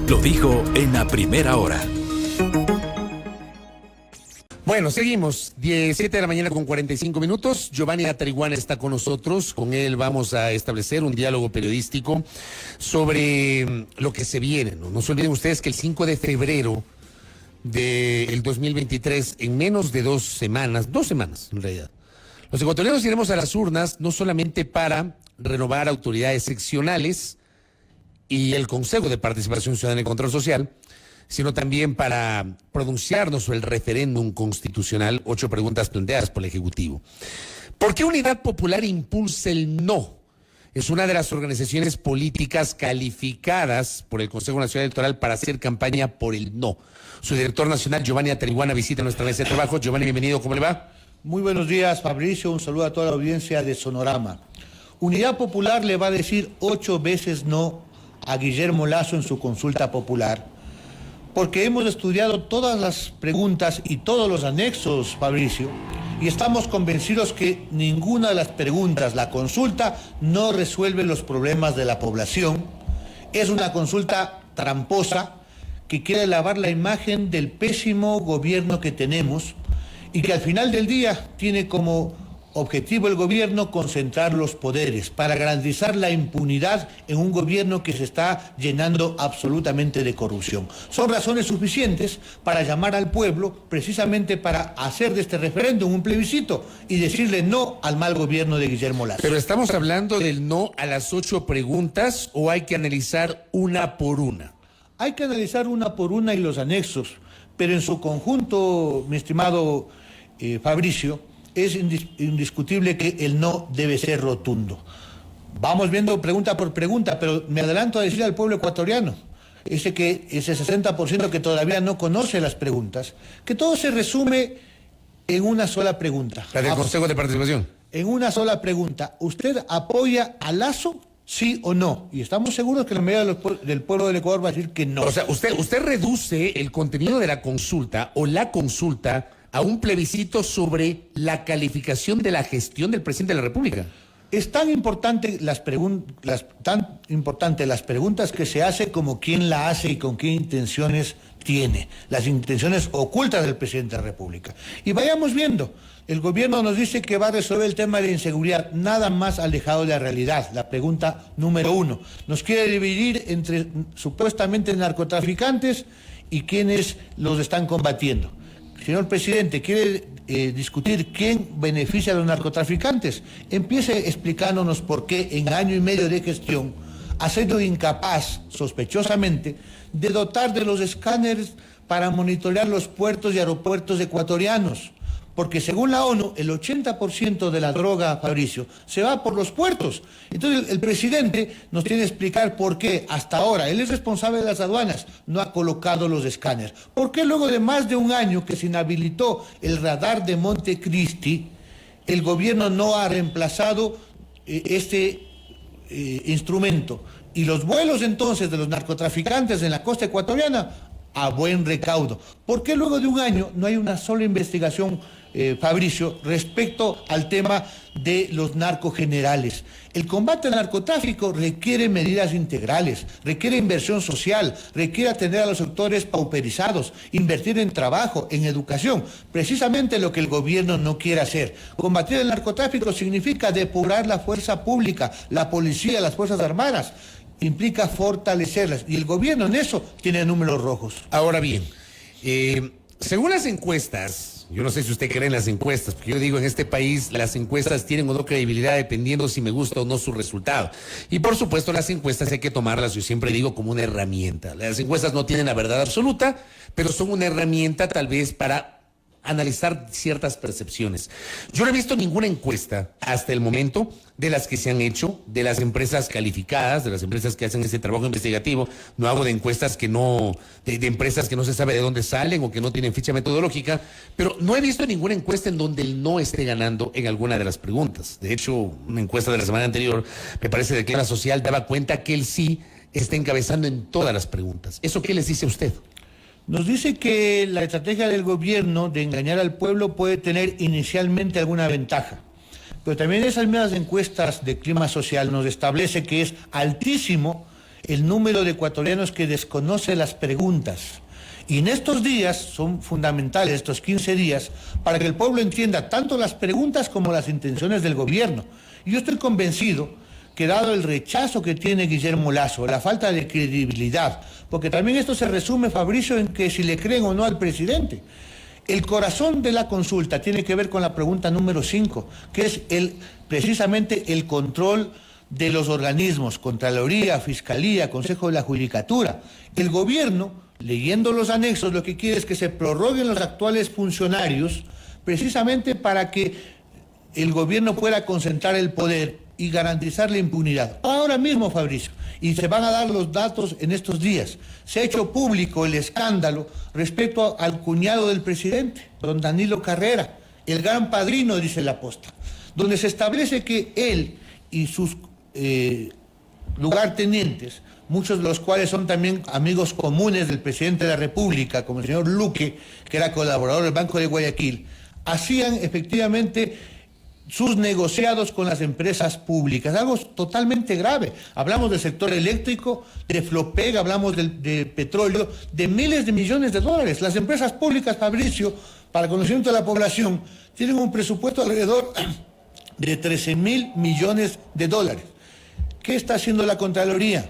Lo dijo en la primera hora. Bueno, seguimos. 7 de la mañana con 45 minutos. Giovanni Atariguana está con nosotros. Con él vamos a establecer un diálogo periodístico sobre lo que se viene. No se olviden ustedes que el 5 de febrero del 2023, en menos de 2 semanas en realidad, los ecuatorianos iremos a las urnas no solamente para renovar autoridades seccionales y el Consejo de Participación Ciudadana y Control Social, sino también para pronunciarnos sobre el referéndum constitucional, 8 preguntas planteadas por el Ejecutivo. ¿Por qué Unidad Popular impulsa el no? Es una de las organizaciones políticas calificadas por el Consejo Nacional Electoral para hacer campaña por el no. Su director nacional, Giovanni Atariguana, visita nuestra mesa de trabajo. Giovanni, bienvenido, ¿cómo le va? Muy buenos días, Fabricio, un saludo a toda la audiencia de Sonorama. Unidad Popular le va a decir 8 veces no a Guillermo Lasso en su consulta popular, porque hemos estudiado todas las preguntas y todos los anexos, Fabricio, y estamos convencidos que ninguna de las preguntas, la consulta, no resuelve los problemas de la población. Es una consulta tramposa que quiere lavar la imagen del pésimo gobierno que tenemos y que al final del día tiene como objetivo el gobierno concentrar los poderes para garantizar la impunidad en un gobierno que se está llenando absolutamente de corrupción. Son razones suficientes para llamar al pueblo precisamente para hacer de este referéndum un plebiscito y decirle no al mal gobierno de Guillermo Lasso. ¿Pero estamos hablando del no a las 8 preguntas o hay que analizar una por una? Hay que analizar una por una y los anexos, pero en su conjunto, mi estimado Fabricio, es indiscutible que el no debe ser rotundo. Vamos viendo pregunta por pregunta, pero me adelanto a decir al pueblo ecuatoriano, ese 60% que todavía no conoce las preguntas, que todo se resume en una sola pregunta. La del Consejo de Participación. En una sola pregunta. ¿Usted apoya a Lasso, sí o no? Y estamos seguros que la mayoría del pueblo del Ecuador va a decir que no. O sea, usted reduce el contenido de la consulta o la consulta a un plebiscito sobre la calificación de la gestión del presidente de la República. Es tan importante las preguntas que se hace como quién la hace y con qué intenciones tiene, las intenciones ocultas del presidente de la República. Y vayamos viendo, el gobierno nos dice que va a resolver el tema de la inseguridad, nada más alejado de la realidad. La pregunta número 1, nos quiere dividir entre supuestamente narcotraficantes y quienes los están combatiendo. Señor presidente, ¿quiere discutir quién beneficia a los narcotraficantes? Empiece explicándonos por qué en año y medio de gestión ha sido incapaz, sospechosamente, de dotar de los escáneres para monitorear los puertos y aeropuertos ecuatorianos. Porque según la ONU, el 80% de la droga, Fabricio, se va por los puertos. Entonces el presidente nos tiene que explicar por qué hasta ahora, él es responsable de las aduanas, no ha colocado los escáneres. ¿Por qué luego de más de un año que se inhabilitó el radar de Montecristi, el gobierno no ha reemplazado este instrumento? Y los vuelos entonces de los narcotraficantes en la costa ecuatoriana a buen recaudo. ¿Por qué luego de un año no hay una sola investigación, Fabricio, respecto al tema de los narcogenerales? El combate al narcotráfico requiere medidas integrales, requiere inversión social, requiere atender a los sectores pauperizados, invertir en trabajo, en educación, precisamente lo que el gobierno no quiere hacer. Combatir el narcotráfico significa depurar la fuerza pública, la policía, las fuerzas armadas. Implica fortalecerlas y el gobierno en eso tiene números rojos. Ahora bien, según las encuestas, yo no sé si usted cree en las encuestas, porque yo digo en este país las encuestas tienen o no credibilidad dependiendo si me gusta o no su resultado. Y por supuesto las encuestas hay que tomarlas, yo siempre digo, como una herramienta. Las encuestas no tienen la verdad absoluta, pero son una herramienta tal vez para analizar ciertas percepciones. Yo no he visto ninguna encuesta hasta el momento de las que se han hecho, de las empresas calificadas, de las empresas que hacen ese trabajo investigativo. No hago de encuestas que no, de empresas que no se sabe de dónde salen o que no tienen ficha metodológica, pero no he visto ninguna encuesta en donde el no esté ganando en alguna de las preguntas. De hecho, una encuesta de la semana anterior, me parece de Clima Social, daba cuenta que el sí está encabezando en todas las preguntas. ¿Eso qué les dice a usted? Nos dice que la estrategia del gobierno de engañar al pueblo puede tener inicialmente alguna ventaja, pero también esas mismas encuestas de Clima Social nos establece que es altísimo el número de ecuatorianos que desconoce las preguntas. Y en estos días son fundamentales, estos 15 días, para que el pueblo entienda tanto las preguntas como las intenciones del gobierno. Y yo estoy convencido que dado el rechazo que tiene Guillermo Lasso, la falta de credibilidad, porque también esto se resume, Fabricio, en que si le creen o no al presidente. El corazón de la consulta tiene que ver con la pregunta número 5, que es precisamente el control de los organismos, Contraloría, Fiscalía, Consejo de la Judicatura. El gobierno, leyendo los anexos, lo que quiere es que se prorroguen los actuales funcionarios, precisamente para que el gobierno pueda concentrar el poder y garantizar la impunidad. Ahora mismo, Fabricio, y se van a dar los datos en estos días, se ha hecho público el escándalo respecto al cuñado del presidente, don Danilo Carrera, el gran padrino, dice la posta, donde se establece que él y sus lugartenientes, muchos de los cuales son también amigos comunes del presidente de la República, como el señor Luque, que era colaborador del Banco de Guayaquil, hacían efectivamente sus negociados con las empresas públicas, algo totalmente grave. Hablamos del sector eléctrico, de Flopeg, hablamos de petróleo, de miles de millones de dólares. Las empresas públicas, Fabricio, para conocimiento de la población, tienen un presupuesto alrededor de 13.000 millones de dólares. ¿Qué está haciendo la Contraloría?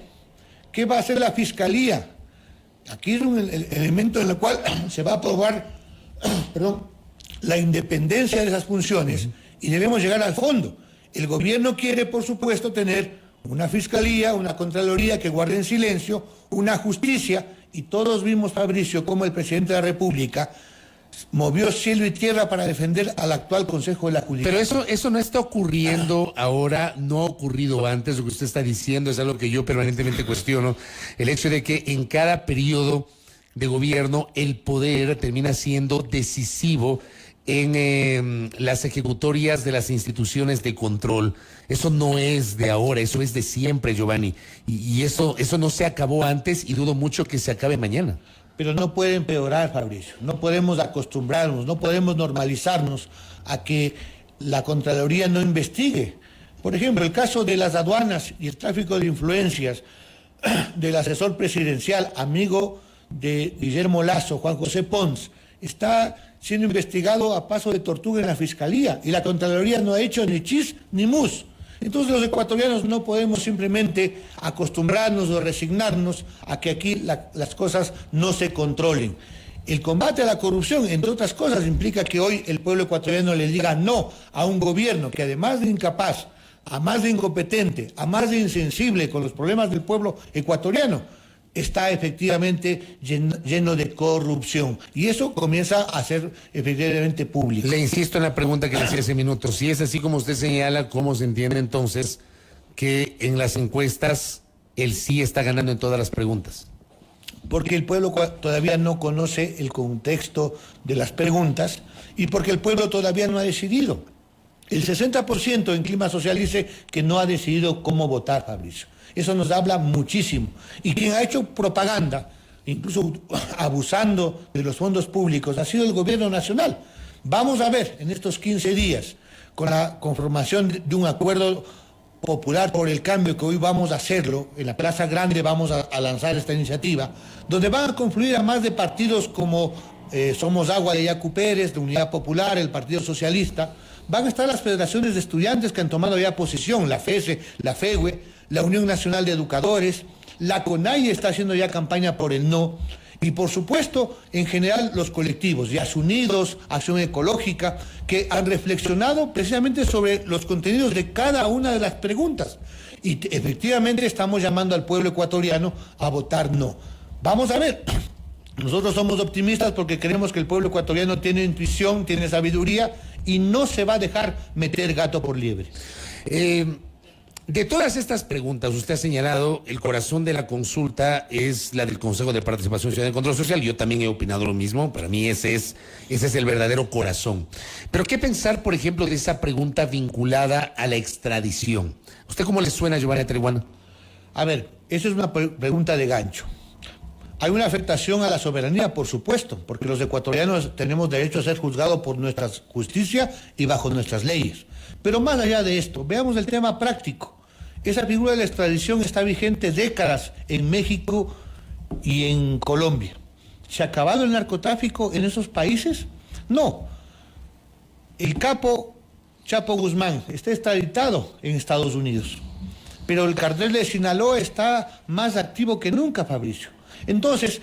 ¿Qué va a hacer la Fiscalía? Aquí es un elemento en el cual se va a probar la independencia de esas funciones y debemos llegar al fondo. El gobierno quiere, por supuesto, tener una Fiscalía, una Contraloría que guarden silencio, una justicia, y todos vimos, Fabricio, cómo el presidente de la República movió cielo y tierra para defender al actual Consejo de la Judicatura. Pero eso no está ocurriendo ahora, no ha ocurrido antes. Lo que usted está diciendo es algo que yo permanentemente cuestiono. El hecho de que en cada periodo de gobierno el poder termina siendo decisivo en las ejecutorias de las instituciones de control. Eso no es de ahora, eso es de siempre, Giovanni. Y eso no se acabó antes y dudo mucho que se acabe mañana. Pero no puede empeorar, Fabricio. No podemos acostumbrarnos, no podemos normalizarnos a que la Contraloría no investigue. Por ejemplo, el caso de las aduanas y el tráfico de influencias del asesor presidencial, amigo de Guillermo Lasso, Juan José Pons, está siendo investigado a paso de tortuga en la Fiscalía y la Contraloría no ha hecho ni chis ni mus. Entonces los ecuatorianos no podemos simplemente acostumbrarnos o resignarnos a que aquí las cosas no se controlen. El combate a la corrupción, entre otras cosas, implica que hoy el pueblo ecuatoriano le diga no a un gobierno que además de incapaz, a más de incompetente, a más de insensible con los problemas del pueblo ecuatoriano, está efectivamente lleno de corrupción. Y eso comienza a ser efectivamente público. Le insisto en la pregunta que le hacía hace minutos. Si es así como usted señala, ¿cómo se entiende entonces que en las encuestas el sí está ganando en todas las preguntas? Porque el pueblo todavía no conoce el contexto de las preguntas y porque el pueblo todavía no ha decidido. El 60% en Clima Social dice que no ha decidido cómo votar, Fabricio. Eso nos habla muchísimo. Y quien ha hecho propaganda, incluso abusando de los fondos públicos, ha sido el gobierno nacional. Vamos a ver en estos 15 días, con la conformación de un acuerdo popular por el cambio, que hoy vamos a hacerlo, en la Plaza Grande vamos a lanzar esta iniciativa, donde van a confluir a más de partidos como Somos Agua de Yacu Pérez, de Unidad Popular, el Partido Socialista. Van a estar las federaciones de estudiantes que han tomado ya posición, la FESE, la FEGUE, la Unión Nacional de Educadores, la CONAIE está haciendo ya campaña por el no, y por supuesto, en general, los colectivos, Yas Unidos, Acción Ecológica, que han reflexionado precisamente sobre los contenidos de cada una de las preguntas. Y efectivamente estamos llamando al pueblo ecuatoriano a votar no. Vamos a ver. Nosotros somos optimistas porque creemos que el pueblo ecuatoriano tiene intuición, tiene sabiduría y no se va a dejar meter gato por liebre. De todas estas preguntas, usted ha señalado, el corazón de la consulta es la del Consejo de Participación Ciudadana y Control Social. Yo también he opinado lo mismo. Para mí ese es el verdadero corazón. Pero ¿qué pensar, por ejemplo, de esa pregunta vinculada a la extradición? ¿Usted cómo le suena, Giovanni Atriguana? A ver, esa es una pregunta de gancho. Hay una afectación a la soberanía, por supuesto, porque los ecuatorianos tenemos derecho a ser juzgados por nuestra justicia y bajo nuestras leyes. Pero más allá de esto, veamos el tema práctico. Esa figura de la extradición está vigente décadas en México y en Colombia. ¿Se ha acabado el narcotráfico en esos países? No. El capo Chapo Guzmán está extraditado en Estados Unidos, pero el cartel de Sinaloa está más activo que nunca, Fabricio. Entonces,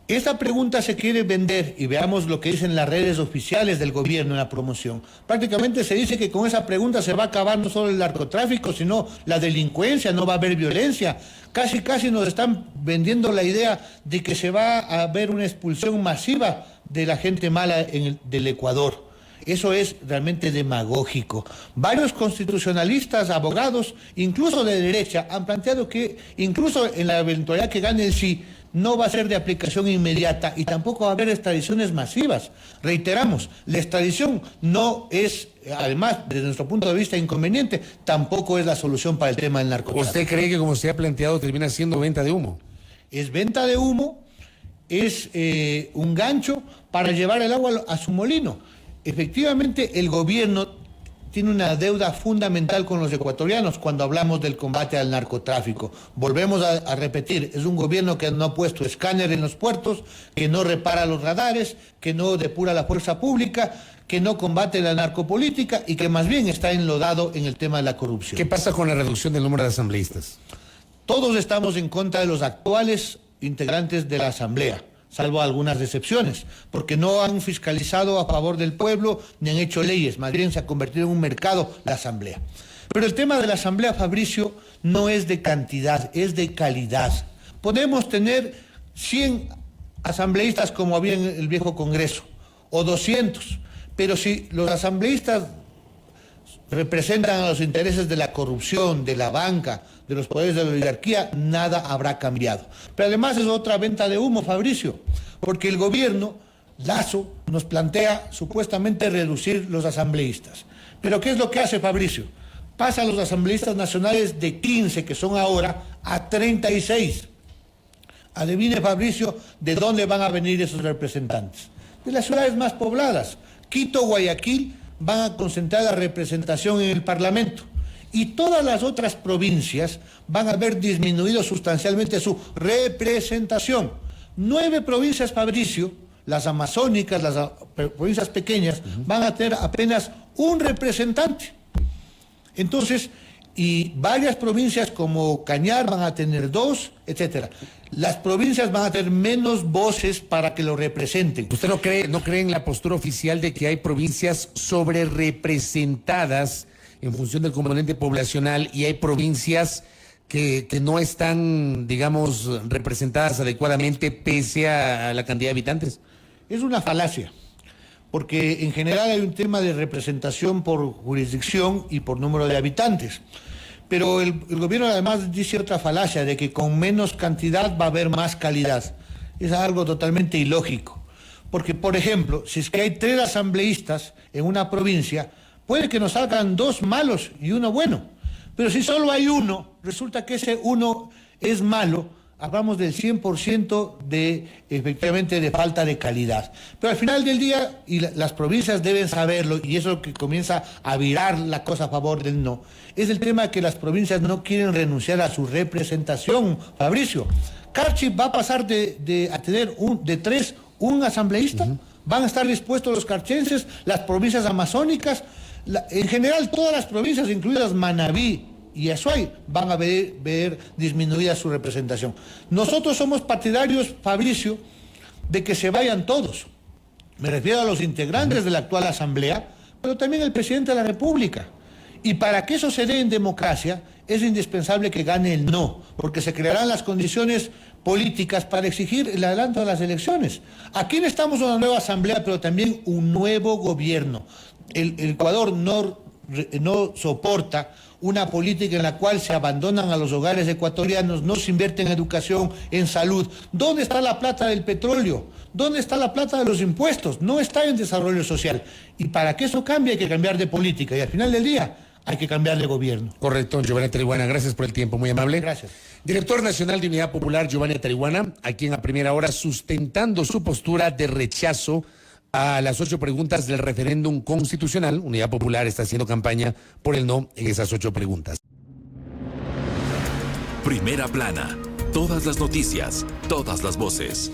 esta pregunta se quiere vender, y veamos lo que dicen las redes oficiales del gobierno en la promoción. Prácticamente se dice que con esa pregunta se va a acabar no solo el narcotráfico, sino la delincuencia, no va a haber violencia. Casi nos están vendiendo la idea de que se va a haber una expulsión masiva de la gente mala del Ecuador. Eso es realmente demagógico. Varios constitucionalistas, abogados, incluso de derecha, han planteado que incluso en la eventualidad que gane el sí, no va a ser de aplicación inmediata y tampoco va a haber extradiciones masivas. Reiteramos, la extradición no es, además, desde nuestro punto de vista inconveniente, tampoco es la solución para el tema del narcotráfico. ¿Usted cree que, como se ha planteado, termina siendo venta de humo? Es venta de humo, es un gancho para llevar el agua a su molino. Efectivamente, el gobierno tiene una deuda fundamental con los ecuatorianos cuando hablamos del combate al narcotráfico. Volvemos a repetir, es un gobierno que no ha puesto escáner en los puertos, que no repara los radares, que no depura la fuerza pública, que no combate la narcopolítica y que más bien está enlodado en el tema de la corrupción. ¿Qué pasa con la reducción del número de asambleístas? Todos estamos en contra de los actuales integrantes de la Asamblea, salvo algunas excepciones, porque no han fiscalizado a favor del pueblo ni han hecho leyes, más bien se ha convertido en un mercado la Asamblea. Pero el tema de la Asamblea, Fabricio, no es de cantidad, es de calidad. Podemos tener 100 asambleístas como había en el viejo Congreso, o 200, pero si los asambleístas representan a los intereses de la corrupción, de la banca, de los poderes de la oligarquía, nada habrá cambiado. Pero además es otra venta de humo, Fabricio, porque el gobierno, Lasso, nos plantea supuestamente reducir los asambleístas. Pero ¿qué es lo que hace, Fabricio? Pasa a los asambleístas nacionales de 15, que son ahora, a 36. Adivine, Fabricio, de dónde van a venir esos representantes. De las ciudades más pobladas. Quito, Guayaquil, van a concentrar la representación en el Parlamento. Y todas las otras provincias van a ver disminuido sustancialmente su representación. 9 provincias, Fabricio, las amazónicas, las provincias pequeñas, van a tener apenas un representante. Entonces, y varias provincias como Cañar van a tener 2, etcétera. Las provincias van a tener menos voces para que lo representen. ¿Usted no cree en la postura oficial de que hay provincias sobrerepresentadas en función del componente poblacional y hay provincias que no están, digamos, representadas adecuadamente pese a la cantidad de habitantes? Es una falacia, porque en general hay un tema de representación por jurisdicción y por número de habitantes. Pero el gobierno además dice otra falacia, de que con menos cantidad va a haber más calidad. Es algo totalmente ilógico. Porque, por ejemplo, si es que hay 3 asambleístas en una provincia, puede que nos salgan 2 malos y 1 bueno. Pero si solo hay 1, resulta que ese 1 es malo, hablamos del 100% efectivamente de falta de calidad. Pero al final del día, y las provincias deben saberlo, y eso es lo que comienza a virar la cosa a favor del no, es el tema de que las provincias no quieren renunciar a su representación, Fabricio. Carchi va a pasar a tener de 3 un asambleísta. Van a estar dispuestos los carchenses, las provincias amazónicas, en general todas las provincias, incluidas Manabí y Azuay, van a ver disminuida su representación. Nosotros somos partidarios, Fabricio, de que se vayan todos. Me refiero a los integrantes de la actual Asamblea, pero también el presidente de la República. Y para que eso se dé en democracia, es indispensable que gane el no, porque se crearán las condiciones políticas para exigir el adelanto de las elecciones. Aquí necesitamos una nueva Asamblea, pero también un nuevo gobierno. El Ecuador no soporta una política en la cual se abandonan a los hogares ecuatorianos, no se invierte en educación, en salud. ¿Dónde está la plata del petróleo? ¿Dónde está la plata de los impuestos? No está en desarrollo social. Y para que eso cambie hay que cambiar de política. Y al final del día hay que cambiar de gobierno. Correcto, Giovanni Tarihuana, gracias por el tiempo, muy amable. Gracias. Director Nacional de Unidad Popular, Giovanni Tarihuana, aquí en A Primera Hora, sustentando su postura de rechazo a las 8 preguntas del referéndum constitucional. Unidad Popular está haciendo campaña por el no en esas 8 preguntas. Primera plana. Todas las noticias, todas las voces.